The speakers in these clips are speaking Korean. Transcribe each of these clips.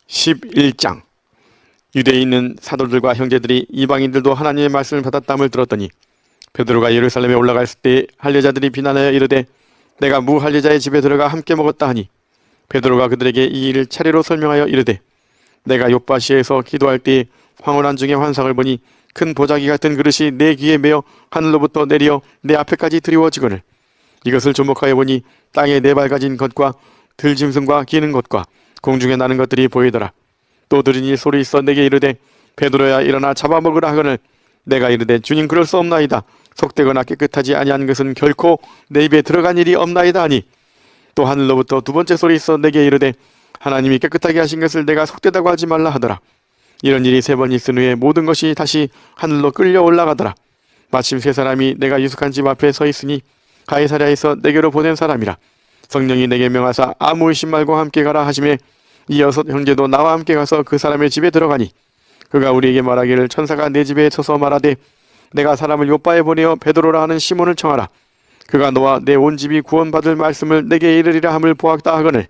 11장. 유대에 있는 사도들과 형제들이 이방인들도 하나님의 말씀을 받았다함을 들었더니 베드로가 예루살렘에 올라갔을 때 할례자들이 비난하여 이르되 내가 무할례자의 집에 들어가 함께 먹었다 하니 베드로가 그들에게 이 일을 차례로 설명하여 이르되 내가 욥바시에서 기도할 때에 황홀한 중에 환상을 보니 큰 보자기 같은 그릇이 내 귀에 매어 하늘로부터 내려 내 앞에까지 드리워지거늘 이것을 주목하여 보니 땅에 네 발 가진 것과 들짐승과 기는 것과 공중에 나는 것들이 보이더라. 또 들으니 소리 있어 내게 이르되 베드로야 일어나 잡아먹으라 하거늘 내가 이르되 주님 그럴 수 없나이다. 속되거나 깨끗하지 아니한 것은 결코 내 입에 들어간 일이 없나이다 하니 또 하늘로부터 두 번째 소리 있어 내게 이르되 하나님이 깨끗하게 하신 것을 내가 속되다고 하지 말라 하더라. 이런 일이 세 번 있은 후에 모든 것이 다시 하늘로 끌려 올라가더라. 마침 세 사람이 내가 유숙한 집 앞에 서 있으니 가이사랴에서 내게로 보낸 사람이라. 성령이 내게 명하사 아무 의심 말고 함께 가라 하시매 이 여섯 형제도 나와 함께 가서 그 사람의 집에 들어가니 그가 우리에게 말하기를 천사가 내 집에 서서 말하되 내가 사람을 요빠에 보내어 베드로라 하는 시몬을 청하라. 그가 너와 내 온 집이 구원받을 말씀을 내게 이르리라 함을 보았다 하거늘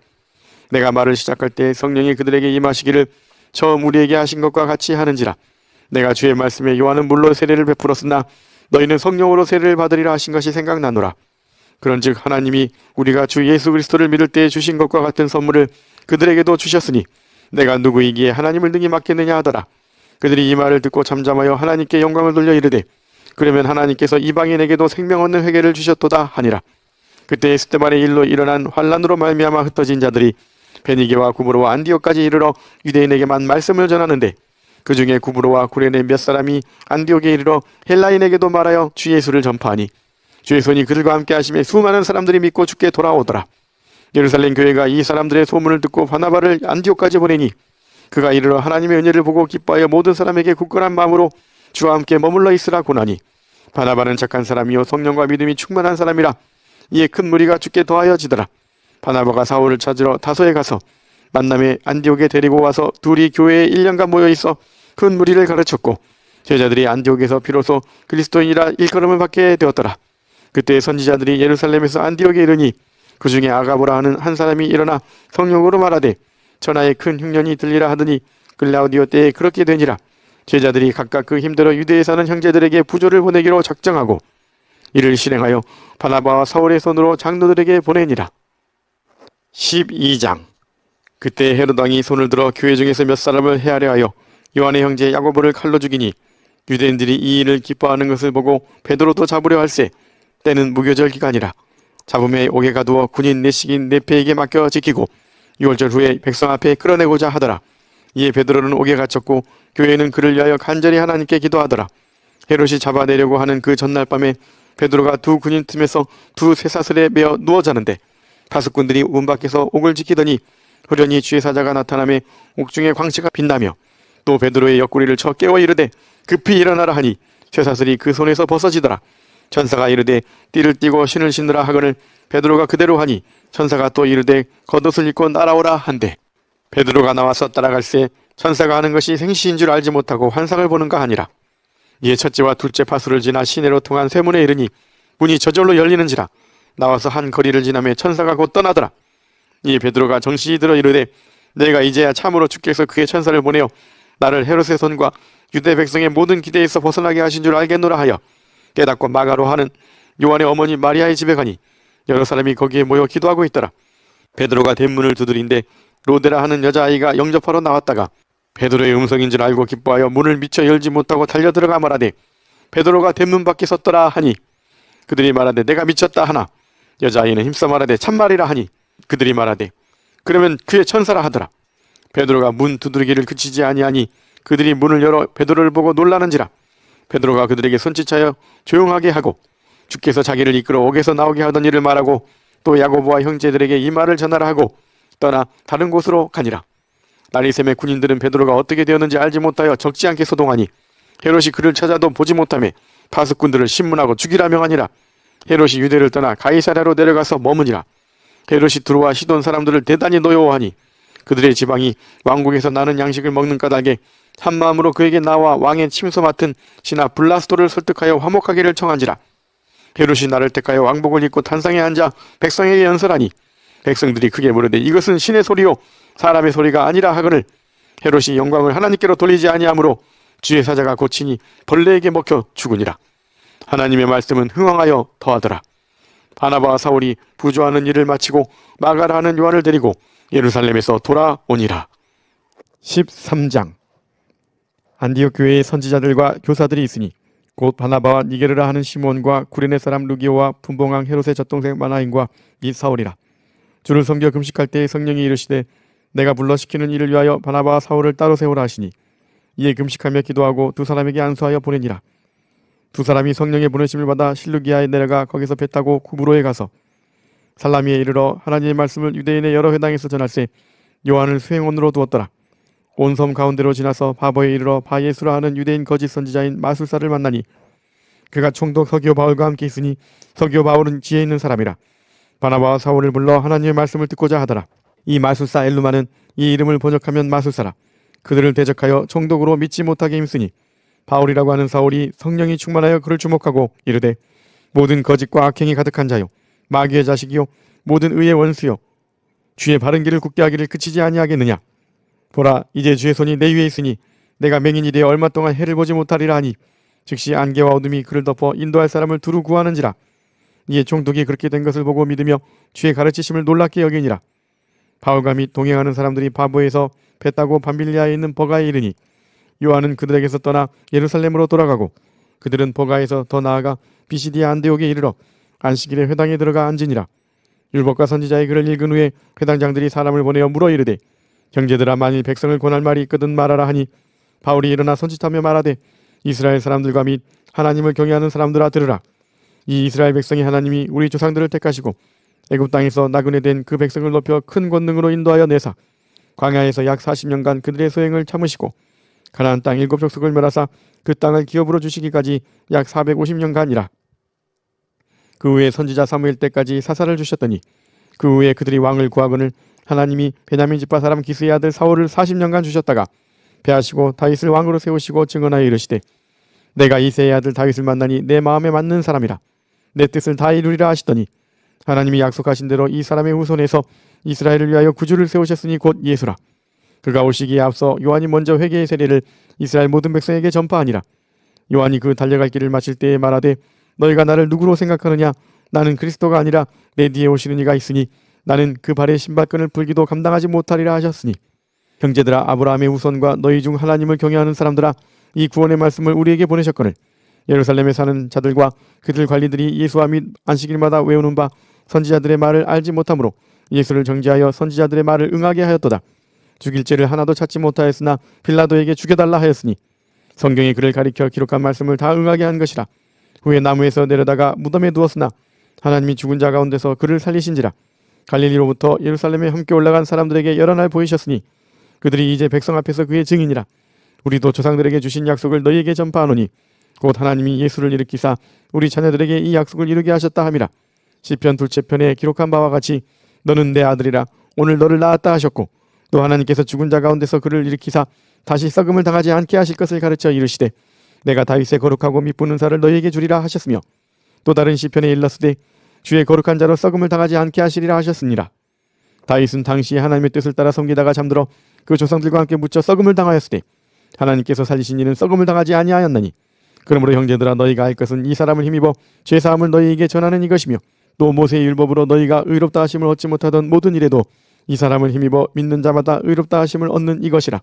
내가 말을 시작할 때 성령이 그들에게 임하시기를 처음 우리에게 하신 것과 같이 하는지라. 내가 주의 말씀에 요한은 물로 세례를 베풀었으나 너희는 성령으로 세례를 받으리라 하신 것이 생각나노라. 그런즉 하나님이 우리가 주 예수 그리스도를 믿을 때에 주신 것과 같은 선물을 그들에게도 주셨으니 내가 누구이기에 하나님을 능히 맡겠느냐 하더라. 그들이 이 말을 듣고 잠잠하여 하나님께 영광을 돌려 이르되 그러면 하나님께서 이방인에게도 생명 얻는 회개를 주셨도다 하니라. 그때 스데반의 일로 일어난 환란으로 말미암아 흩어진 자들이 베니게와 구브로와 안디옥까지 이르러 유대인에게만 말씀을 전하는데 그 중에 구브로와 구레네 몇 사람이 안디옥에 이르러 헬라인에게도 말하여 주 예수를 전파하니 주의 손이 그들과 함께 하심에 수많은 사람들이 믿고 주께 돌아오더라. 예루살렘 교회가 이 사람들의 소문을 듣고 바나바를 안디옥까지 보내니 그가 이르러 하나님의 은혜를 보고 기뻐하여 모든 사람에게 굳건한 마음으로 주와 함께 머물러 있으라 고나니 바나바는 착한 사람이요 성령과 믿음이 충만한 사람이라. 이에 큰 무리가 주께 더하여지더라. 바나바가 사울을 찾으러 다소에 가서 만남에 안디옥에 데리고 와서 둘이 교회에 1년간 모여 있어 큰 무리를 가르쳤고 제자들이 안디옥에서 비로소 그리스도인이라 일컬음을 받게 되었더라. 그때 선지자들이 예루살렘에서 안디옥에 이르니 그 중에 아가보라 하는 한 사람이 일어나 성령으로 말하되 천하에 큰 흉년이 들리라 하더니 글라우디오 때에 그렇게 되니라. 제자들이 각각 그 힘들어 유대에 사는 형제들에게 부조를 보내기로 작정하고 이를 실행하여 바나바와 사울의 손으로 장로들에게 보내니라. 12장. 그때 헤롯 왕이 손을 들어 교회 중에서 몇 사람을 해하려 하여 요한의 형제 야고보를 칼로 죽이니 유대인들이 이 일을 기뻐하는 것을 보고 베드로도 잡으려 할세 때는 무교절 기간이라. 잡음에 옥에 가두어 군인 내식인 네페에게 맡겨 지키고 6월절 후에 백성 앞에 끌어내고자 하더라. 이에 베드로는 옥에 갇혔고 교회는 그를 위하여 간절히 하나님께 기도하더라. 헤롯이 잡아내려고 하는 그 전날 밤에 베드로가 두 군인 틈에서 두 쇠사슬에 매어 누워 자는데 파수꾼들이 문 밖에서 옥을 지키더니 후련히 주의 사자가 나타나며 옥중에 광채가 빛나며 또 베드로의 옆구리를 쳐 깨워 이르되 급히 일어나라 하니 쇠사슬이 그 손에서 벗어지더라. 천사가 이르되 띠를 띠고 신을 신으라 하거늘 베드로가 그대로 하니 천사가 또 이르되 겉옷을 입고 날아오라 한대 베드로가 나와서 따라갈새 천사가 하는 것이 생시인 줄 알지 못하고 환상을 보는가 하니라. 이에 첫째와 둘째 파수를 지나 시내로 통한 쇠문에 이르니 문이 저절로 열리는지라. 나와서 한 거리를 지나며 천사가 곧 떠나더라. 이에 베드로가 정신이 들어 이르되 내가 이제야 참으로 주께서 그의 천사를 보내어 나를 헤롯의 손과 유대 백성의 모든 기대에서 벗어나게 하신 줄 알겠노라 하여 깨닫고 마가로 하는 요한의 어머니 마리아의 집에 가니 여러 사람이 거기에 모여 기도하고 있더라. 베드로가 대문을 두드린데 로데라 하는 여자아이가 영접하러 나왔다가 베드로의 음성인 줄 알고 기뻐하여 문을 미처 열지 못하고 달려들어가 말하되 베드로가 대문 밖에 섰더라 하니 그들이 말하되 내가 미쳤다 하나 여자아이는 힘써 말하되 참말이라 하니 그들이 말하되 그러면 그의 천사라 하더라. 베드로가 문 두드리기를 그치지 아니하니 그들이 문을 열어 베드로를 보고 놀라는지라. 베드로가 그들에게 손짓하여 조용하게 하고 주께서 자기를 이끌어 옥에서 나오게 하던 일을 말하고 또 야고보와 형제들에게 이 말을 전하라 하고 떠나 다른 곳으로 가니라. 날이 새매 군인들은 베드로가 어떻게 되었는지 알지 못하여 적지 않게 소동하니 헤롯이 그를 찾아도 보지 못하며 파수꾼들을 신문하고 죽이라 명하니라. 헤롯이 유대를 떠나 가이사랴로 내려가서 머무니라. 헤롯이 두로와 시돈 사람들을 대단히 노여워하니 그들의 지방이 왕국에서 나는 양식을 먹는 까닭에 한마음으로 그에게 나와 왕의 침소 맡은 신하 블라스도를 설득하여 화목하기를 청한지라. 헤롯이 나를 택하여 왕복을 입고 단상에 앉아 백성에게 연설하니 백성들이 크게 물으되 이것은 신의 소리요 사람의 소리가 아니라 하거늘 헤롯이 영광을 하나님께로 돌리지 아니하므로 주의 사자가 고치니 벌레에게 먹혀 죽으니라. 하나님의 말씀은 흥왕하여 더하더라. 바나바와 사울이 부조하는 일을 마치고 마가라 하는 요한을 데리고 예루살렘에서 돌아오니라. 13장. 안디옥 교회의 선지자들과 교사들이 있으니 곧 바나바와 니게르라 하는 시몬과 구레네 사람 루기오와 분봉왕 헤롯의 젖동생 마나인과 이 사울이라. 주를 섬겨 금식할 때에 성령이 이르시되 내가 불러 시키는 일을 위하여 바나바와 사울을 따로 세우라 하시니 이에 금식하며 기도하고 두 사람에게 안수하여 보내니라. 두 사람이 성령의 보내심을 받아 실루기아에 내려가 거기서 배 타고 구브로에 가서 살라미에 이르러 하나님의 말씀을 유대인의 여러 회당에서 전할세 요한을 수행원으로 두었더라. 온 섬 가운데로 지나서 바보에 이르러 바예수라 하는 유대인 거짓 선지자인 마술사를 만나니 그가 총독 서기오 바울과 함께 있으니 서기오 바울은 지혜 있는 사람이라. 바나바와 사울을 불러 하나님의 말씀을 듣고자 하더라. 이 마술사 엘루마는 이 이름을 번역하면 마술사라. 그들을 대적하여 총독으로 믿지 못하게 힘쓰니 바울이라고 하는 사울이 성령이 충만하여 그를 주목하고 이르되 모든 거짓과 악행이 가득한 자요 마귀의 자식이요 모든 의의 원수요 주의 바른 길을 굳게 하기를 그치지 아니하겠느냐. 보라 이제 주의 손이 내 위에 있으니 내가 맹인이 되어 얼마 동안 해를 보지 못하리라 하니 즉시 안개와 어둠이 그를 덮어 인도할 사람을 두루 구하는지라. 이에 총독이 그렇게 된 것을 보고 믿으며 주의 가르치심을 놀랍게 여기니라. 바울과 및 동행하는 사람들이 바보에서 배 타고 밤빌리아에 있는 버가에 이르니 요한은 그들에게서 떠나 예루살렘으로 돌아가고 그들은 버가에서 더 나아가 비시디아 안데옥에 이르러 안식일에 회당에 들어가 앉으니라. 율법과 선지자의 글을 읽은 후에 회당장들이 사람을 보내어 물어 이르되 형제들아 만일 백성을 권할 말이 있거든 말하라 하니 바울이 일어나 손짓하며 말하되 이스라엘 사람들과 및 하나님을 경외하는 사람들아 들으라. 이 이스라엘 백성이 하나님이 우리 조상들을 택하시고 애굽 땅에서 나그네 된 그 백성을 높여 큰 권능으로 인도하여 내사 광야에서 약 40년간 그들의 소행을 참으시고 가나안 땅 7족속을 멸하사 그 땅을 기업으로 주시기까지 약 450년간이라. 그 후에 선지자 사무엘 때까지 사사를 주셨더니 그 후에 그들이 왕을 구하거늘 하나님이 베냐민 지파 사람 기스의 아들 사울을 40년간 주셨다가 패하시고 다윗을 왕으로 세우시고 증언하여 이르시되 내가 이새의 아들 다윗을 만나니 내 마음에 맞는 사람이라. 내 뜻을 다 이루리라 하시더니 하나님이 약속하신 대로 이 사람의 후손에서 이스라엘을 위하여 구주를 세우셨으니 곧 예수라. 그가 오시기에 앞서 요한이 먼저 회개의 세례를 이스라엘 모든 백성에게 전파하니라. 요한이 그 달려갈 길을 마칠 때에 말하되 너희가 나를 누구로 생각하느냐. 나는 그리스도가 아니라 내 뒤에 오시는 이가 있으니 나는 그 발의 신발끈을 풀기도 감당하지 못하리라 하셨으니 형제들아 아브라함의 후손과 너희 중 하나님을 경외하는 사람들아 이 구원의 말씀을 우리에게 보내셨거늘 예루살렘에 사는 자들과 그들 관리들이 예수와 및 안식일마다 외우는 바 선지자들의 말을 알지 못하므로 예수를 정죄하여 선지자들의 말을 응하게 하였도다. 죽일 죄를 하나도 찾지 못하였으나 빌라도에게 죽여달라 하였으니 성경이 그를 가리켜 기록한 말씀을 다 응하게 한 것이라. 후에 나무에서 내려다가 무덤에 두었으나 하나님이 죽은 자 가운데서 그를 살리신지라. 갈릴리로부터 예루살렘에 함께 올라간 사람들에게 여러 날 보이셨으니 그들이 이제 백성 앞에서 그의 증인이라. 우리도 조상들에게 주신 약속을 너희에게 전파하노니 곧 하나님이 예수를 일으키사 우리 자녀들에게 이 약속을 이루게 하셨다 함이라. 시편 둘째 편에 기록한 바와 같이 너는 내 아들이라 오늘 너를 낳았다 하셨고 또 하나님께서 죽은 자 가운데서 그를 일으키사 다시 썩음을 당하지 않게 하실 것을 가르쳐 이르시되 내가 다윗의 거룩하고 미쁘는 살을 너희에게 주리라 하셨으며 또 다른 시편에 일렀으되 주의 거룩한 자로 썩음을 당하지 않게 하시리라 하셨습니다. 다윗은 당시에 하나님의 뜻을 따라 섬기다가 잠들어 그 조상들과 함께 묻혀 썩음을 당하였을 때 하나님께서 살리신 이는 썩음을 당하지 아니하였나니 그러므로 형제들아 너희가 알 것은 이 사람을 힘입어 죄사함을 너희에게 전하는 이것이며 또 모세의 율법으로 너희가 의롭다 하심을 얻지 못하던 모든 일에도 이 사람을 힘입어 믿는 자마다 의롭다 하심을 얻는 이것이라.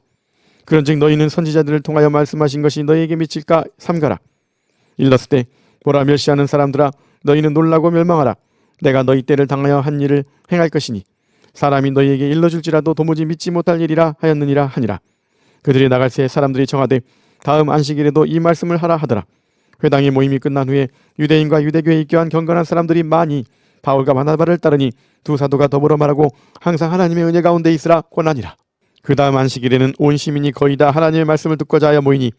그런즉 너희는 선지자들을 통하여 말씀하신 것이 너희에게 미칠까 삼가라. 일렀을 때 보라 멸시하는 사람들아 너희는 놀라고 멸망하라. 내가 너희 때를 당하여 한 일을 행할 것이니 사람이 너희에게 일러줄지라도 도무지 믿지 못할 일이라 하였느니라 하니라. 그들이 나갈 새 사람들이 청하되 다음 안식일에도 이 말씀을 하라 하더라. 회당의 모임이 끝난 후에 유대인과 유대교에 입교한 경건한 사람들이 많이 바울과 바나바를 따르니 두 사도가 더불어 말하고 항상 하나님의 은혜 가운데 있으라 권하니라. 그 다음 안식일에는 온 시민이 거의 다 하나님의 말씀을 듣고자 하여 모이니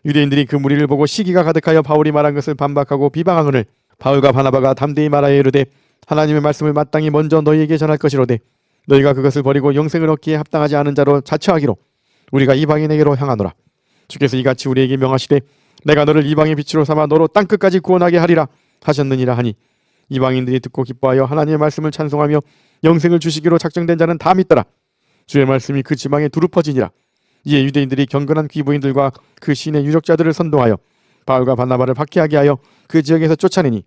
유대인들이 그 무리를 보고 시기가 가득하여 바울이 말한 것을 반박하고 비방하거늘 바울과 바나바가 담대히 말하여 이르되 하나님의 말씀을 마땅히 먼저 너희에게 전할 것이로되 너희가 그것을 버리고 영생을 얻기에 합당하지 않은 자로 자처하기로 우리가 이방인에게로 향하노라. 주께서 이같이 우리에게 명하시되 내가 너를 이방의 빛으로 삼아 너로 땅끝까지 구원하게 하리라 하셨느니라 하니 이방인들이 듣고 기뻐하여 하나님의 말씀을 찬송하며 영생을 주시기로 작정된 자는 다 믿더라. 주의 말씀이 그 지방에 두루 퍼지니라. 이에 유대인들이 경건한 귀부인들과 그 시인의 유력자들을 선동하여 바울과 바나바를 박해하게 하여 그 지역에서 쫓아내니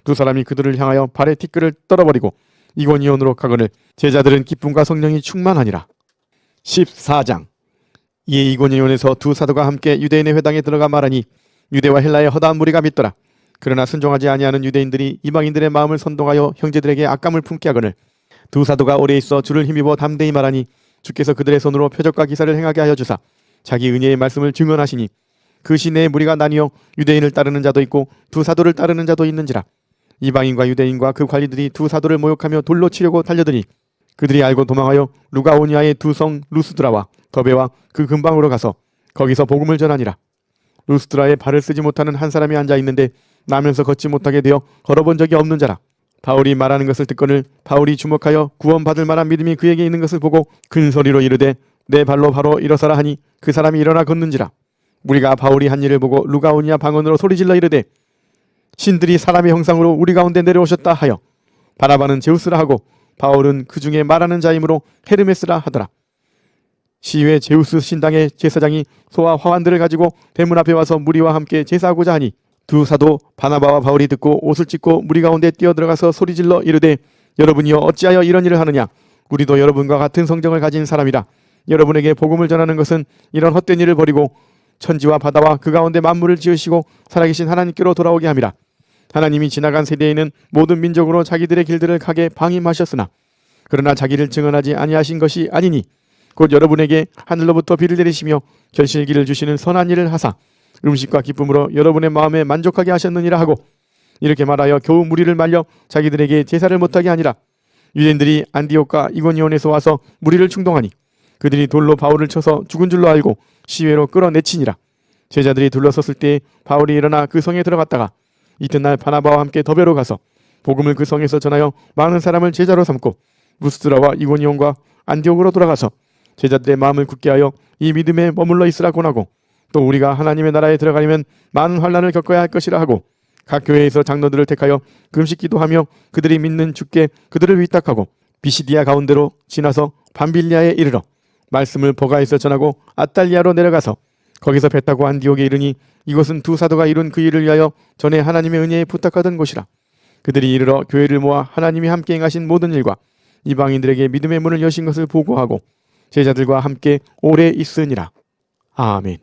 두 사람이 그들을 향하여 발에 티끌을 떨어버리고 이고니온으로 가거늘 제자들은 기쁨과 성령이 충만하니라. 14장. 이에 이고니온에서 두 사도가 함께 유대인의 회당에 들어가 말하니 유대와 헬라의 허다한 무리가 믿더라. 그러나 순종하지 아니하는 유대인들이 이방인들의 마음을 선동하여 형제들에게 악감을 품게 하거늘 두 사도가 오래 있어 주를 힘입어 담대히 말하니 주께서 그들의 손으로 표적과 기사를 행하게 하여 주사 자기 은혜의 말씀을 증언하시니 그 시내에 무리가 나뉘어 유대인을 따르는 자도 있고 두 사도를 따르는 자도 있는지라. 이방인과 유대인과 그 관리들이 두 사도를 모욕하며 돌로 치려고 달려드니 그들이 알고 도망하여 루가오니아의 두 성 루스드라와 더베와 그 근방으로 가서 거기서 복음을 전하니라. 루스드라에 발을 쓰지 못하는 한 사람이 앉아 있는데 나면서 걷지 못하게 되어 걸어본 적이 없는 자라. 바울이 말하는 것을 듣거늘 바울이 주목하여 구원받을 만한 믿음이 그에게 있는 것을 보고 큰 소리로 이르되 내 발로 바로 일어서라 하니 그 사람이 일어나 걷는지라. 우리가 바울이 한 일을 보고 루가오니아 방언으로 소리질러 이르되 신들이 사람의 형상으로 우리 가운데 내려오셨다 하여 바나바는 제우스라 하고 바울은 그 중에 말하는 자이므로 헤르메스라 하더라. 시외 제우스 신당의 제사장이 소와 화환들을 가지고 대문 앞에 와서 무리와 함께 제사하고자 하니 두 사도 바나바와 바울이 듣고 옷을 찢고 무리 가운데 뛰어들어가서 소리질러 이르되 여러분이여 어찌하여 이런 일을 하느냐. 우리도 여러분과 같은 성정을 가진 사람이라. 여러분에게 복음을 전하는 것은 이런 헛된 일을 버리고 천지와 바다와 그 가운데 만물을 지으시고 살아계신 하나님께로 돌아오게 함이라. 하나님이 지나간 세대에는 모든 민족으로 자기들의 길들을 가게 방임하셨으나 그러나 자기를 증언하지 아니하신 것이 아니니 곧 여러분에게 하늘로부터 비를 내리시며 결실기를 주시는 선한 일을 하사 음식과 기쁨으로 여러분의 마음에 만족하게 하셨느니라 하고 이렇게 말하여 겨우 무리를 말려 자기들에게 제사를 못하게 하니라. 유대인들이 안디옥과 이고니온에서 와서 무리를 충동하니 그들이 돌로 바울을 쳐서 죽은 줄로 알고 시외로 끌어내치니라. 제자들이 둘러섰을 때 바울이 일어나 그 성에 들어갔다가 이튿날 바나바와 함께 더베로 가서 복음을 그 성에서 전하여 많은 사람을 제자로 삼고 루스드라와 이고니온과 안디옥으로 돌아가서 제자들의 마음을 굳게 하여 이 믿음에 머물러 있으라 권하고 또 우리가 하나님의 나라에 들어가려면 많은 환난을 겪어야 할 것이라 하고 각 교회에서 장로들을 택하여 금식 기도하며 그들이 믿는 주께 그들을 위탁하고 비시디아 가운데로 지나서 밤빌리아에 이르러 말씀을 보가에서 전하고 아탈리아로 내려가서 거기서 배 타고 안디옥에 이르니 이곳은 두 사도가 이룬 그 일을 위하여 전에 하나님의 은혜에 부탁하던 곳이라. 그들이 이르러 교회를 모아 하나님이 함께 행하신 모든 일과 이방인들에게 믿음의 문을 여신 것을 보고하고 제자들과 함께 오래 있으니라. 아멘.